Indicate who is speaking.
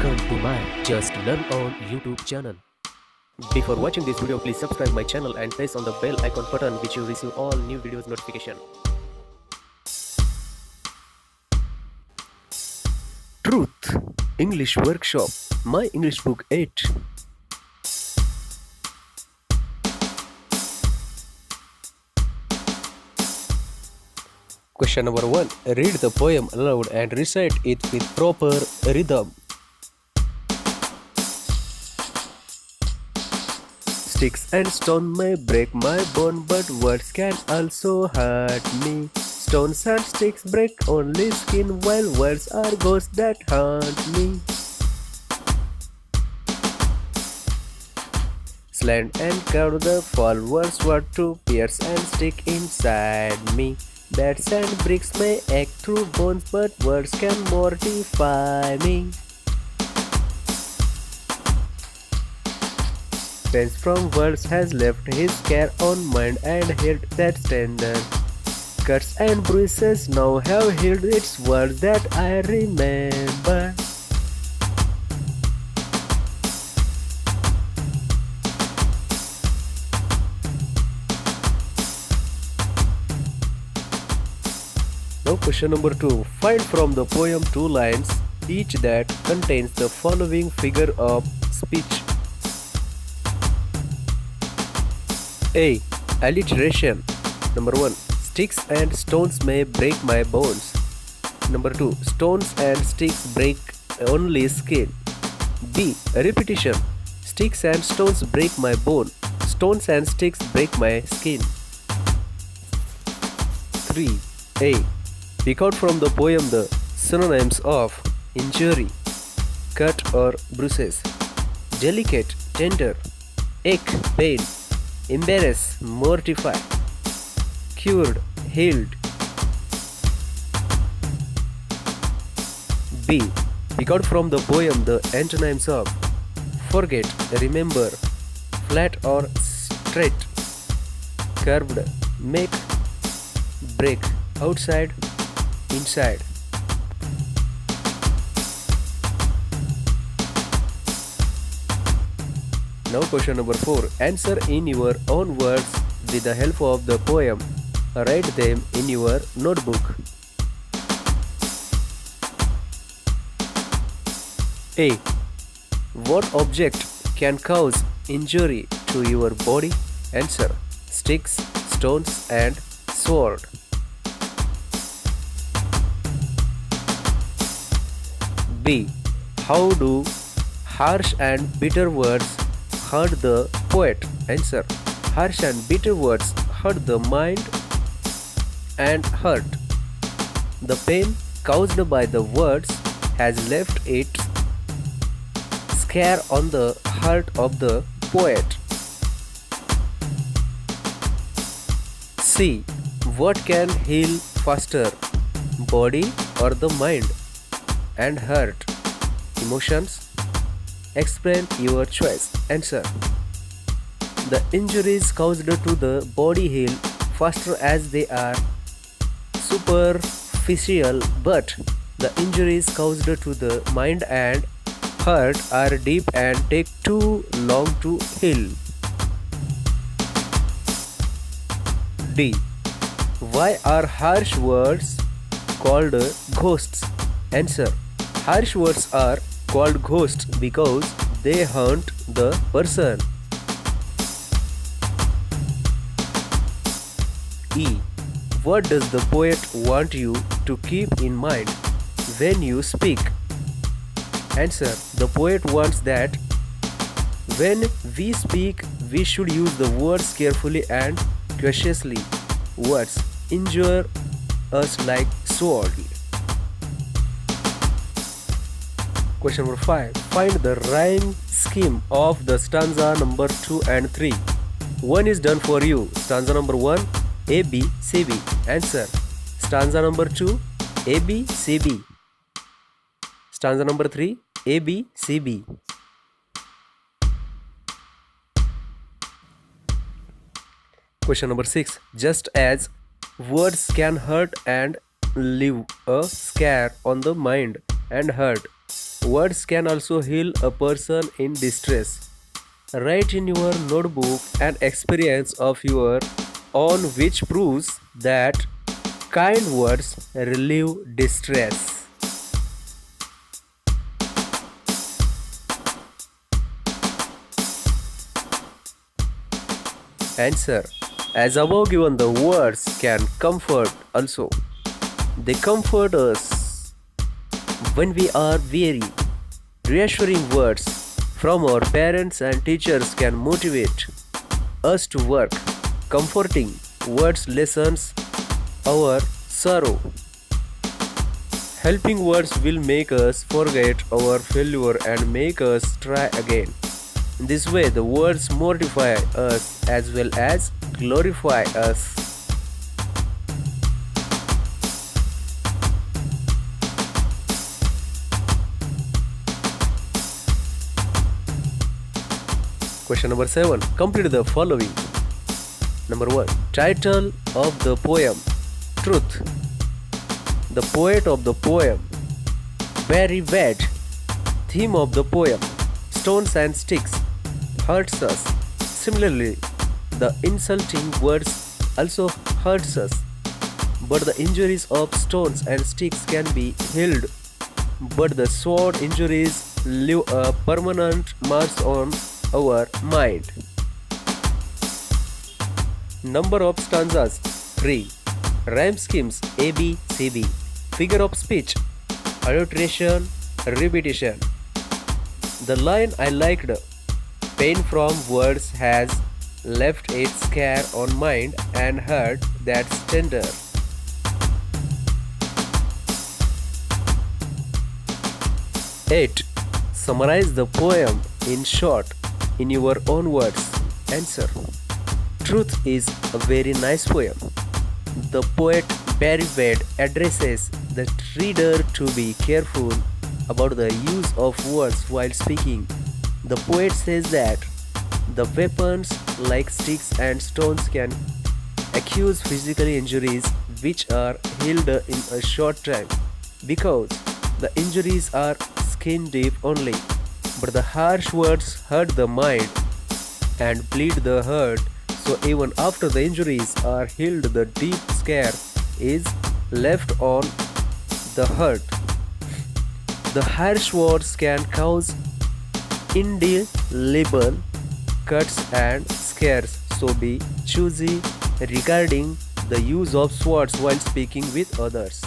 Speaker 1: Welcome to my Just Learn on YouTube channel. Before watching this video, please subscribe my channel and press on the bell icon button which will receive all new videos notification. Truth English Workshop My English Book 8. Question number 1. Read the poem aloud and recite it with proper rhythm. Sticks and stone may break my bone, but words can also hurt me. Stones and sticks break only skin, while words are ghosts that haunt me. Slant and curve the fall words were to pierce and stick inside me. Bats and bricks may ache through bones, but words can mortify me. Pains from words has left his scare on mind and head that's tender. Cuts and bruises now have healed its words that I remember. Now question number 2. Find from the poem 2 lines, each that contains the following figure of speech. A. Alliteration. Number 1. Sticks and stones may break my bones. Number 2. Stones and sticks break only skin. B. Repetition. Sticks and stones break my bone. Stones and sticks break my skin. 3. A. Pick out from the poem the synonyms of injury, cut or bruises, delicate, tender, ache, pain, embarrass, mortify, cured, healed. B. Pick out from the poem the antonyms of forget, remember, flat or straight, curved, make, break, outside, inside. Now question number 4. Answer in your own words with the help of the poem. Write them in your notebook. A. What object can cause injury to your body? Answer. Sticks, stones and sword. B. How do harsh and bitter words hurt the poet? Answer. Harsh and bitter words hurt the mind and heart. The pain caused by the words has left its scare on the heart of the poet. C. What can heal faster, body or the mind? And hurt, emotions? Explain your choice. Answer. The injuries caused to the body heal faster as they are superficial, but the injuries caused to the mind and heart are deep and take too long to heal. D. Why are harsh words called ghosts? Answer. Harsh words are called ghosts because they haunt the person. E. What does the poet want you to keep in mind when you speak? Answer. The poet wants that when we speak, we should use the words carefully and cautiously. Words injure us like sword. Question number 5. Find the rhyme scheme of the stanza number 2 and 3. 1 is done for you. Stanza number 1, A, B, C, B. Answer. Stanza number 2, A, B, C, B. Stanza number 3, A, B, C, B. Question number 6. Just as words can hurt and leave a scare on the mind and heart, Words can also heal a person in distress. Write in your notebook an experience of your own which proves that kind words relieve distress. Answer. As above given, the words can comfort also. They comfort us when we are weary. Reassuring words from our parents and teachers can motivate us to work. Comforting words lessens our sorrow. Helping words will make us forget our failure and make us try again. In this way, the words mortify us as well as glorify us. Question number 7. Complete the following. Number 1. Title of the poem: Truth. The poet of the poem: very bad. Theme of the poem: stones and sticks hurts us. Similarly, the insulting words also hurts us. But the injuries of stones and sticks can be healed. But the sword injuries leave a permanent mark on our mind. Number of stanzas: 3. Rhyme schemes: A, B, C, B. Figure of speech: alliteration, repetition. The line I liked: pain from words has left its scare on mind and heart that's tender. 8. Summarize the poem in short in your own words. Answer. Truth is a very nice poem. The poet Barry Wade addresses the reader to be careful about the use of words while speaking. The poet says that the weapons like sticks and stones can cause physical injuries which are healed in a short time because the injuries are skin deep only. But the harsh words hurt the mind and bleed the heart, so even after the injuries are healed, the deep scar is left on the heart. The harsh words can cause indelible cuts and scars, so be choosy regarding the use of swords while speaking with others.